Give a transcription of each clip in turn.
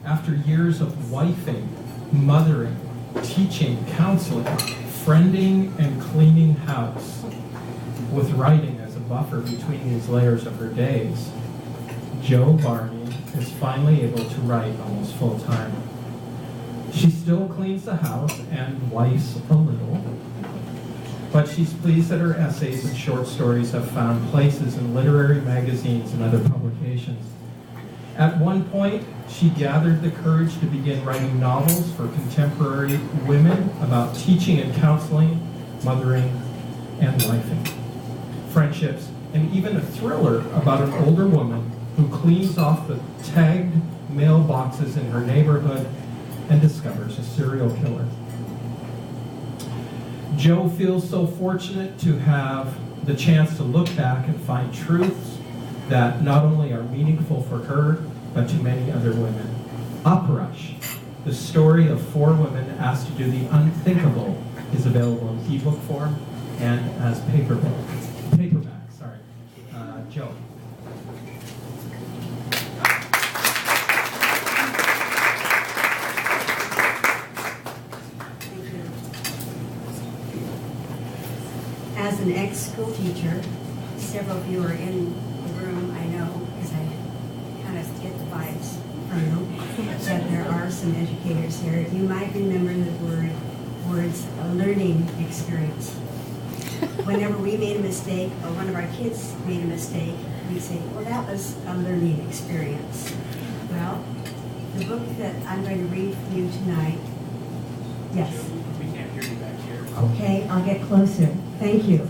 After years of wifing, mothering, teaching, counseling, friending, and cleaning house, with writing as a buffer between these layers of her days, Jo Barney is finally able to write almost full-time. She still cleans the house and wifes a little, but she's pleased that her essays and short stories have found places in literary magazines and other publications. At one point, she gathered the courage to begin writing novels for contemporary women about teaching and counseling, mothering, and wifing, friendships, and even a thriller about an older woman who cleans off the tagged mailboxes in her neighborhood and discovers a serial killer. Jo feels so fortunate to have the chance to look back and find truths that not only are meaningful for her, but to many other women. UPRUSH, the story of 4 women asked to do the unthinkable, is available in ebook form and as paperback. Jo. As an ex-school teacher, several of you are in the room, I know, because I kind of get the vibes from you, that there are some educators here. You might remember the words learning experience. Whenever we made a mistake, or one of our kids made a mistake, we say, well, that was a learning experience. Well, the book that I'm going to read for you tonight, yes. We can't hear you back here. Okay, I'll get closer. Thank you.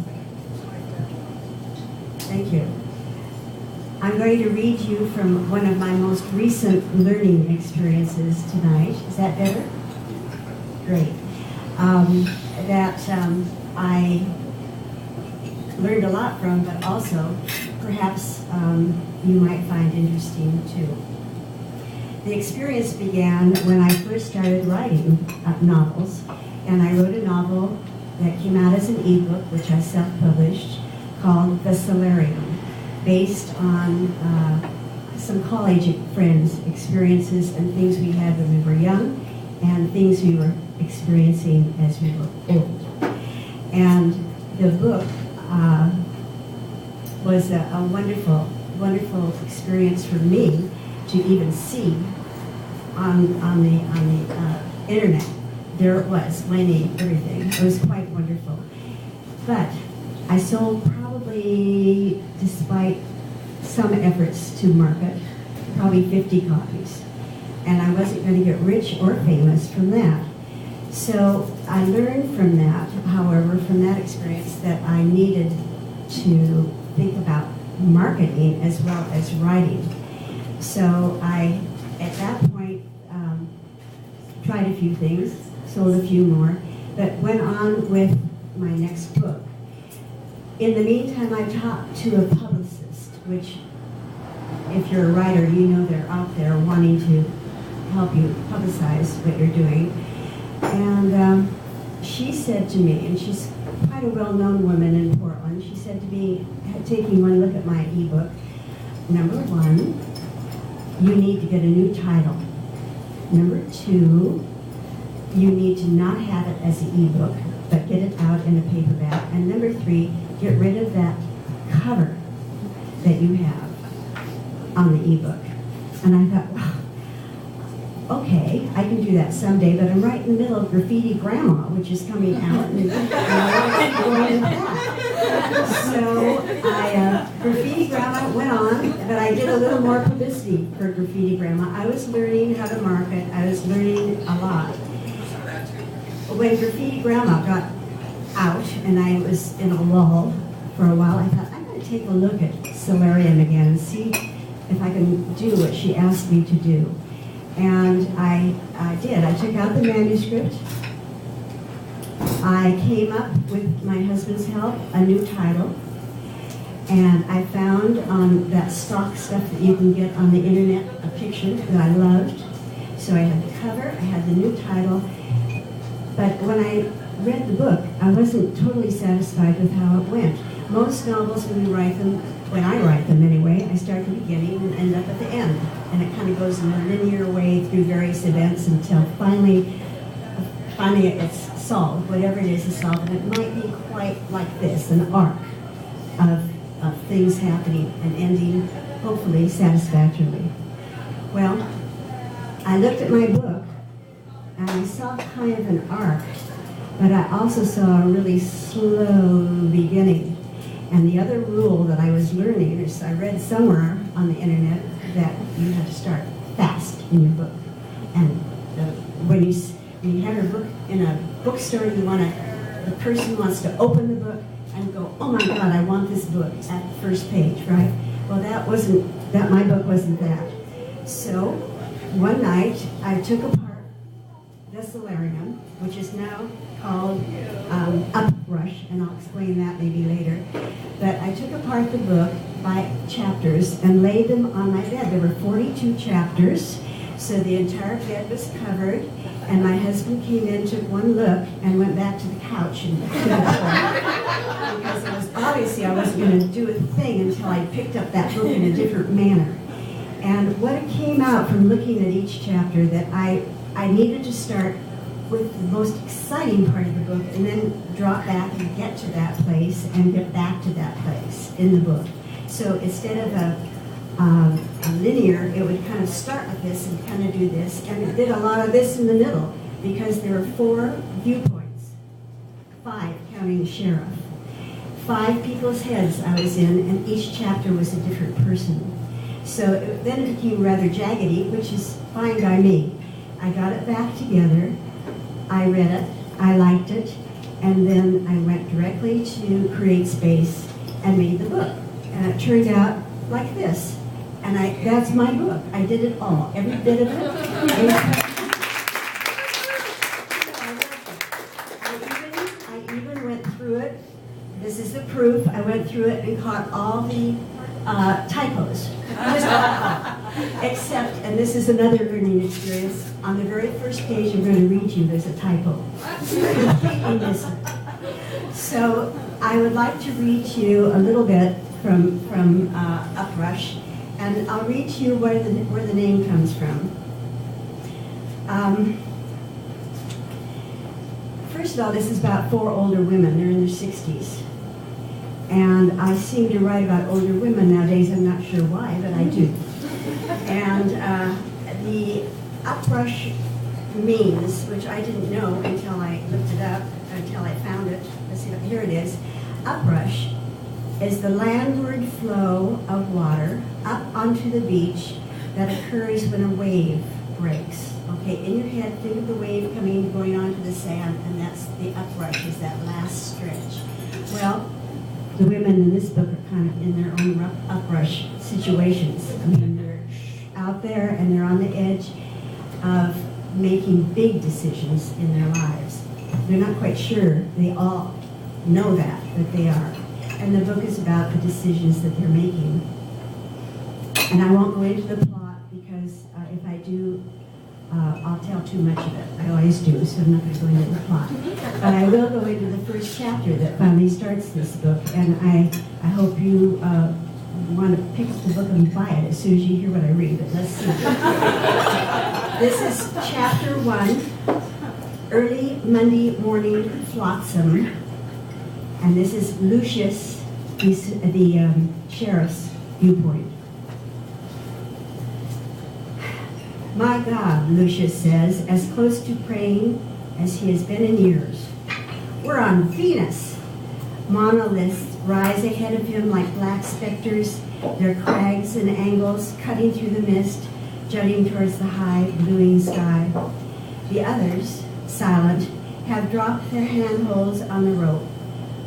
Thank you. I'm going to read you from one of my most recent learning experiences tonight. Is that better? Great. I learned a lot from, but also perhaps you might find interesting too. The experience began when I first started writing novels, and I wrote a novel that came out as an ebook, which I self-published, called The Solarium, based on some college friends' experiences and things we had when we were young and things we were experiencing as we were old. And the book was a wonderful, wonderful experience for me to even see on the internet. There it was, my name, everything. It was quite wonderful. But I sold probably, despite some efforts to market, probably 50 copies. And I wasn't going to get rich or famous from that. So I learned from that, however, from that experience, that I needed to think about marketing as well as writing. So I, at that point, tried a few things, sold a few more, but went on with my next book. In the meantime, I talked to a publicist, which, if you're a writer, you know they're out there wanting to help you publicize what you're doing. And she said to me, and she's quite a well-known woman in Portland, she said to me, taking one look at my ebook, number 1, you need to get a new title. Number 2, you need to not have it as an ebook, but get it out in a paperback. And number 3, get rid of that cover that you have on the ebook. And I thought, wow, okay, I can do that someday, but I'm right in the middle of Graffiti Grandma, which is coming out, and I keep going into that. So Graffiti Grandma went on, but I did a little more publicity for Graffiti Grandma. I was learning how to market. I was learning a lot. When Graffiti Grandma got out, and I was in a lull for a while, I thought, I'm going to take a look at Solarium again and see if I can do what she asked me to do. And I did. I took out the manuscript. I came up, with my husband's help, a new title. And I found on that stock stuff that you can get on the internet a picture that I loved. So I had the cover, I had the new title. But when I read the book, I wasn't totally satisfied with how it went. Most novels, when we write them, when I write them anyway, I start at the beginning and end up at the end. And it kind of goes in a linear way through various events until finally it's solved. Whatever it is solved. And it might be quite like this, an arc of things happening and ending, hopefully, satisfactorily. Well, I looked at my book, and I saw kind of an arc, but I also saw a really slow beginning. And the other rule that I was learning is I read somewhere on the internet that you have to start fast in your book. And when you have your book in a bookstore, the person wants to open the book and go, oh my God, I want this book at the first page, right? Well, my book wasn't that. So one night I took apart the solarium, which is now called UPRUSH, and I'll explain that maybe later. But I took apart the book by chapters and laid them on my bed. There were 42 chapters, so the entire bed was covered, and my husband came in, took one look, and went back to the couch and to the floor. Because it was obviously I wasn't going to do a thing until I picked up that book in a different manner. And what it came out from looking at each chapter that I needed to start with the most exciting part of the book and then drop back and get to that place and get back to that place in the book. So instead of a linear, it would kind of start with this and kind of do this, and it did a lot of this in the middle because there were 4 viewpoints, 5 counting the sheriff, 5 people's heads I was in, and each chapter was a different person. So then it became rather jaggedy, which is fine by me. I got it back together, I read it, I liked it, and then I went directly to Create Space and made the book. And it turned out like this. And that's my book. I did it all, every bit of it. I even went through it. This is the proof. I went through it and caught all the typos. Except, and this is another learning experience, on the very first page I'm going to read you, there's a typo. Completely missed it. So I would like to read to you a little bit from UPRUSH, and I'll read to you where the name comes from. First of all, this is about 4 older women. They're in their 60s. And I seem to write about older women nowadays. I'm not sure why, but I do. And the UPRUSH means, which I didn't know until I looked it up, until I found it. Let's see, here it is. UPRUSH is the landward flow of water up onto the beach that occurs when a wave breaks. Okay, in your head, think of the wave going onto the sand, and that's the uprush, is that last stretch. Well, the women in this book are kind of in their own uprush situations. I mean, they're out there and they're on the edge of making big decisions in their lives. They're not quite sure. They all know that, but they are. And the book is about the decisions that they're making. And I won't go into the plot because if I do, I'll tell too much of it. I always do, so I'm not going to go into the plot. But I will go into the first chapter that finally starts this book, and I hope you want to pick up the book and buy it as soon as you hear what I read. But let's see. This is chapter 1, Early Monday Morning Flotsam, and this is Lucius, the sheriff's viewpoint. My God, Lucius says, as close to praying as he has been in years. We're on Venus. Monoliths rise ahead of him like black specters, their crags and angles cutting through the mist, jutting towards the high, bluing sky. The others, silent, have dropped their handholds on the rope.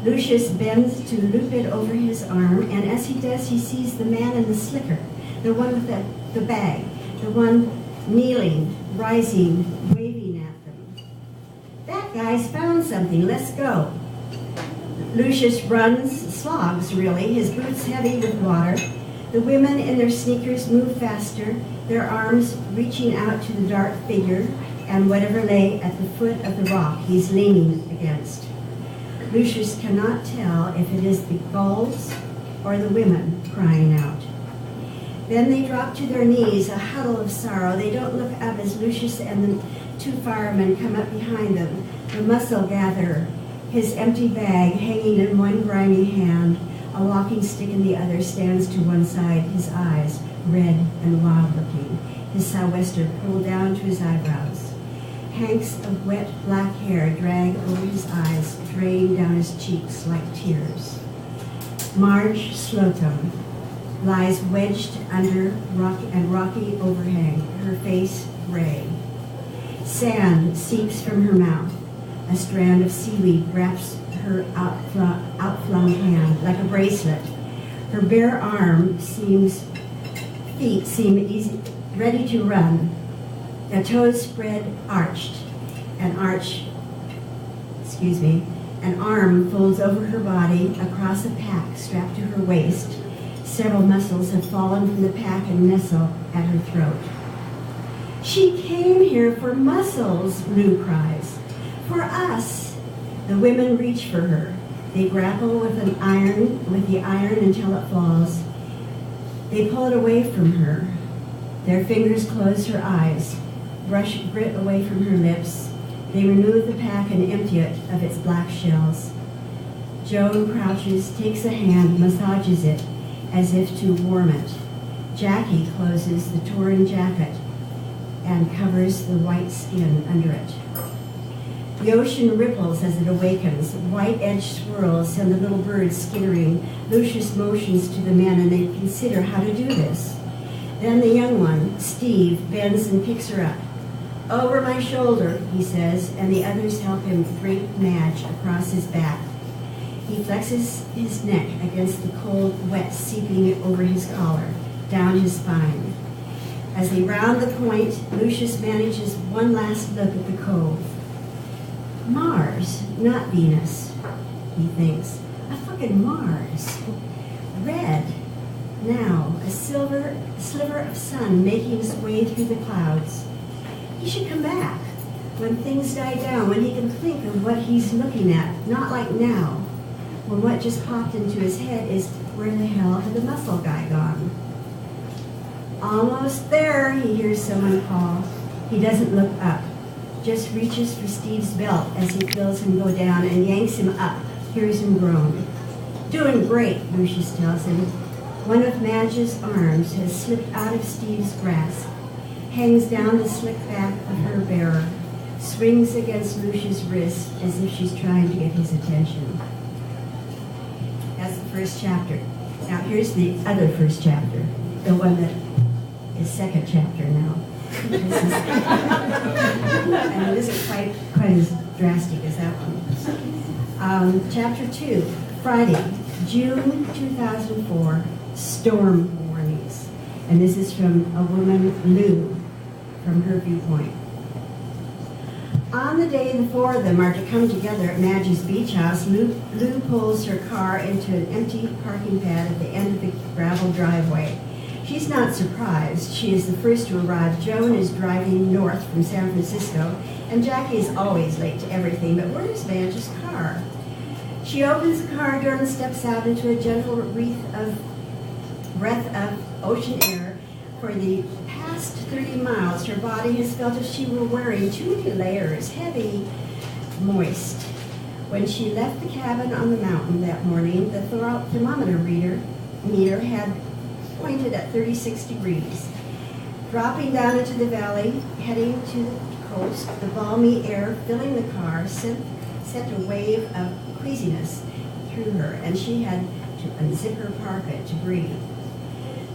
Lucius bends to loop it over his arm, and as he does, he sees the man in the slicker, the one with the bag, the one kneeling, rising, waving at them. That guy's found something, let's go. Lucius runs, slogs really, his boots heavy with water. The women in their sneakers move faster, their arms reaching out to the dark figure and whatever lay at the foot of the rock he's leaning against. Lucius cannot tell if it is the gulls or the women crying out. Then they drop to their knees, a huddle of sorrow. They don't look up as Lucius and the two firemen come up behind them. The mussel gatherer, his empty bag hanging in one grimy hand, a walking stick in the other, stands to one side, his eyes red and wild-looking, his sou'wester pulled down to his eyebrows. Hanks of wet black hair drag over his eyes, drain down his cheeks like tears. Marge Slocum lies wedged under rocky overhang, her face gray. Sand seeps from her mouth. A strand of seaweed wraps her outflung hand like a bracelet. Her bare feet seem easy, ready to run. A toes spread arched. An arm folds over her body across a pack strapped to her waist. Several mussels have fallen from the pack and nestle at her throat. She came here for mussels, Lou cries. For us. The women reach for her. They grapple with the iron until it falls. They pull it away from her. Their fingers close her eyes, brush grit away from her lips. They remove the pack and empty it of its black shells. Joan crouches, takes a hand, massages it as if to warm it. Jackie closes the torn jacket and covers the white skin under it. The ocean ripples as it awakens. White-edged swirls send the little birds skittering. Lucius motions to the men, and they consider how to do this. Then the young one, Steve, bends and picks her up. Over my shoulder, he says, and the others help him drape Madge across his back. He flexes his neck against the cold wet seeping over his collar, down his spine. As they round the point, Lucius manages one last look at the cove. Mars, not Venus, he thinks. A fucking Mars. Red. Now, a sliver of sun making its way through the clouds. He should come back when things die down, when he can think of what he's looking at, not like now, when what just popped into his head is, where the hell had the mussel guy gone? Almost there, he hears someone call. He doesn't look up, just reaches for Steve's belt as he feels him go down and yanks him up, hears him groan. Doing great, Lucius tells him. One of Madge's arms has slipped out of Steve's grasp, hangs down the slick back of her bearer, swings against Lucius' wrist as if she's trying to get his attention. That's the first chapter. Now here's the other first chapter, the one that is second chapter now. And this is quite as drastic as that one. Chapter 2, Friday, June 2004, storm warnings. And this is from a woman, Lou, from her viewpoint. On the day the four of them are to come together at Madge's beach house, Lou pulls her car into an empty parking pad at the end of the gravel driveway. She's not surprised. She is the first to arrive. Joan is driving north from San Francisco, and Jackie is always late to everything, but where's Madge's car? She opens the car door and steps out into a gentle breath of ocean air. For the past 30 miles, her body has felt as if she were wearing too many layers, heavy, moist. When she left the cabin on the mountain that morning, the thermometer meter had pointed at 36 degrees. Dropping down into the valley, heading to the coast, the balmy air filling the car sent a wave of queasiness through her, and she had to unzip her parka to breathe.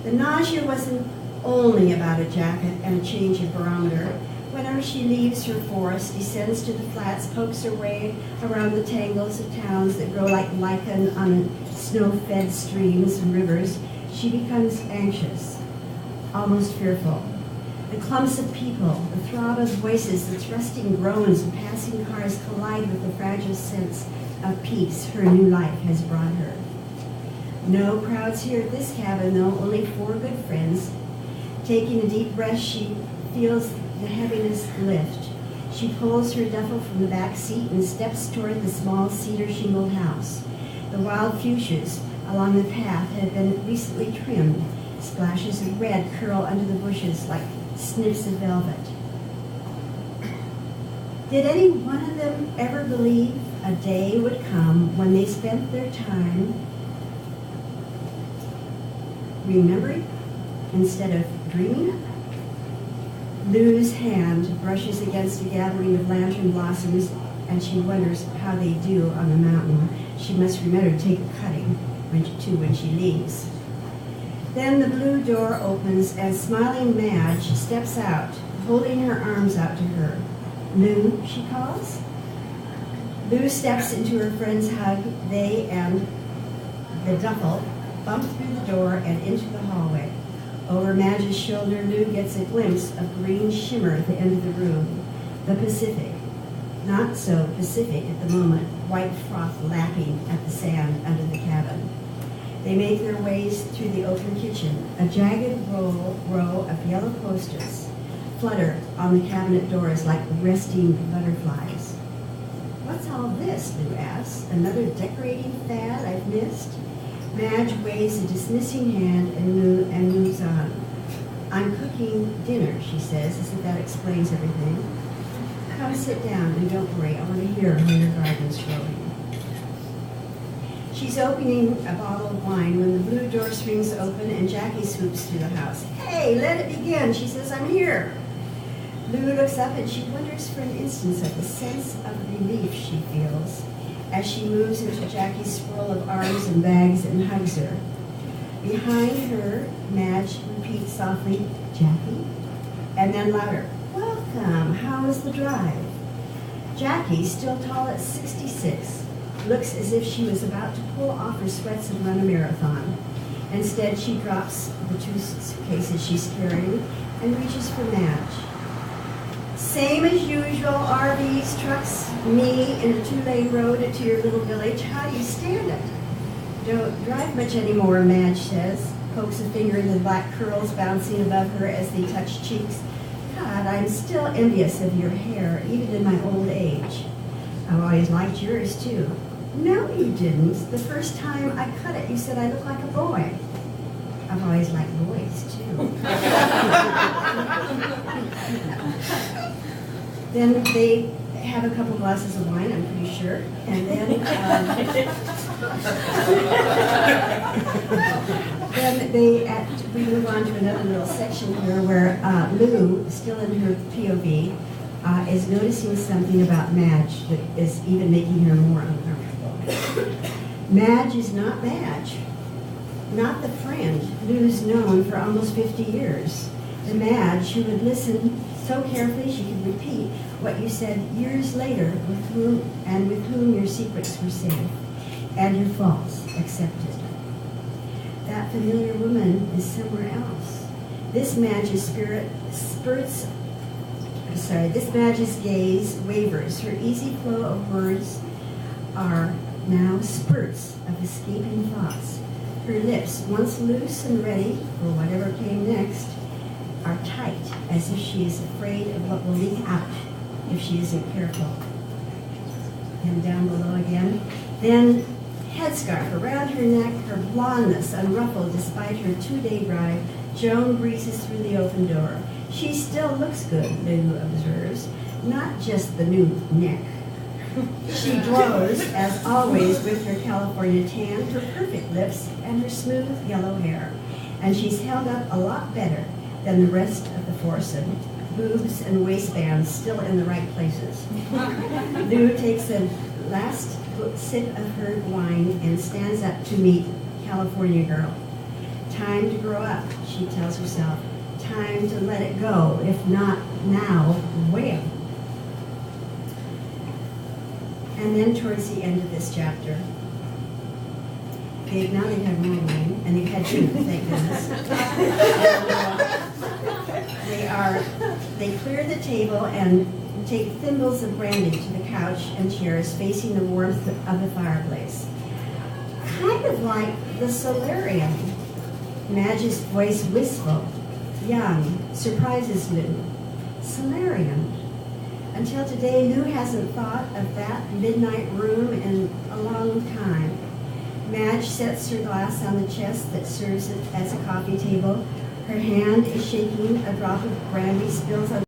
The nausea wasn't only about a jacket and a change of barometer. Whenever she leaves her forest, descends to the flats, pokes her way around the tangles of towns that grow like lichen on snow-fed streams and rivers, she becomes anxious, almost fearful. The clumps of people, the throb of voices, the thrusting groans of passing cars collide with the fragile sense of peace her new life has brought her. No crowds here at this cabin, though, only 4 good friends. Taking a deep breath, she feels the heaviness lift. She pulls her duffel from the back seat and steps toward the small cedar shingled house. The wild fuchsias along the path have been recently trimmed. Splashes of red curl under the bushes like snips of velvet. Did any one of them ever believe a day would come when they spent their time remembering instead of dreaming? Lou's hand brushes against a gathering of lantern blossoms, and she wonders how they do on the mountain. She must remember to take a cutting when she leaves. Then the blue door opens, and smiling Madge steps out, holding her arms out to her. Lou, she calls. Lou steps into her friend's hug. They and the duffel bump through the door and into the hallway. Over Madge's shoulder, Lou gets a glimpse of green shimmer at the end of the room. The Pacific. Not so Pacific at the moment, white froth lapping at the sand under the cabin. They make their ways through the open kitchen. A jagged row of yellow posters flutter on the cabinet doors like resting butterflies. What's all this, Lou asks. Another decorating fad I've missed? Madge waves a dismissing hand and moves on. I'm cooking dinner, she says, as if that explains everything. Come sit down and don't worry, I want to hear how your garden's growing. She's opening a bottle of wine when the blue door swings open and Jackie swoops through the house. Hey, let it begin, she says, I'm here. Lou looks up and she wonders for an instant at the sense of relief she feels as she moves into Jackie's swirl of arms and bags and hugs her. Behind her, Madge repeats softly, Jackie, and then louder, welcome, how was the drive? Jackie, still tall at 66, looks as if she was about to pull off her sweats and run a marathon. Instead, she drops the 2 suitcases she's carrying and reaches for Madge. Same as usual, RVs, trucks, me in a 2-lane road to your little village. How do you stand it? Don't drive much anymore, Madge says, pokes a finger in the black curls bouncing above her as they touch cheeks. God, I'm still envious of your hair, even in my old age. I've always liked yours, too. No, you didn't. The first time I cut it, you said I look like a boy. I've always liked boys, too. Then they have a couple glasses of wine, I'm pretty sure, and then we move on to another little section here where Lou, still in her POV, is noticing something about Madge that is even making her more uncomfortable. Madge is not Madge, not the friend Lou's known for almost 50 years. The Madge who would listen so carefully she could repeat what you said years later with whom your secrets were safe and your faults accepted. That familiar woman is somewhere else. This Madge's gaze wavers. Her easy flow of words are now spurts of escaping thoughts. Her lips, once loose and ready for whatever came next, are tight, as if she is afraid of what will leak out if she isn't careful. And down below again. Then, headscarf around her neck, her blondness unruffled despite her 2-day drive, Joan breezes through the open door. She still looks good, Lou observes, not just the new neck. She glows, as always, with her California tan, her perfect lips, and her smooth yellow hair. And she's held up a lot better than the rest of the foursome, boobs and waistbands still in the right places. Lou takes a last sip of her wine and stands up to meet California girl. Time to grow up, she tells herself. Time to let it go. If not now, when? And then towards the end of this chapter, now they've had more wine, and they've had two, thank goodness. They clear the table and take thimbles of brandy to the couch and chairs facing the warmth of the fireplace. Kind of like the solarium. Madge's voice wistful, young, surprises Lou. Solarium. Until today, who hasn't thought of that midnight room in a long time? Madge sets her glass on the chest that serves it as a coffee table. Her hand is shaking, a drop of brandy spills on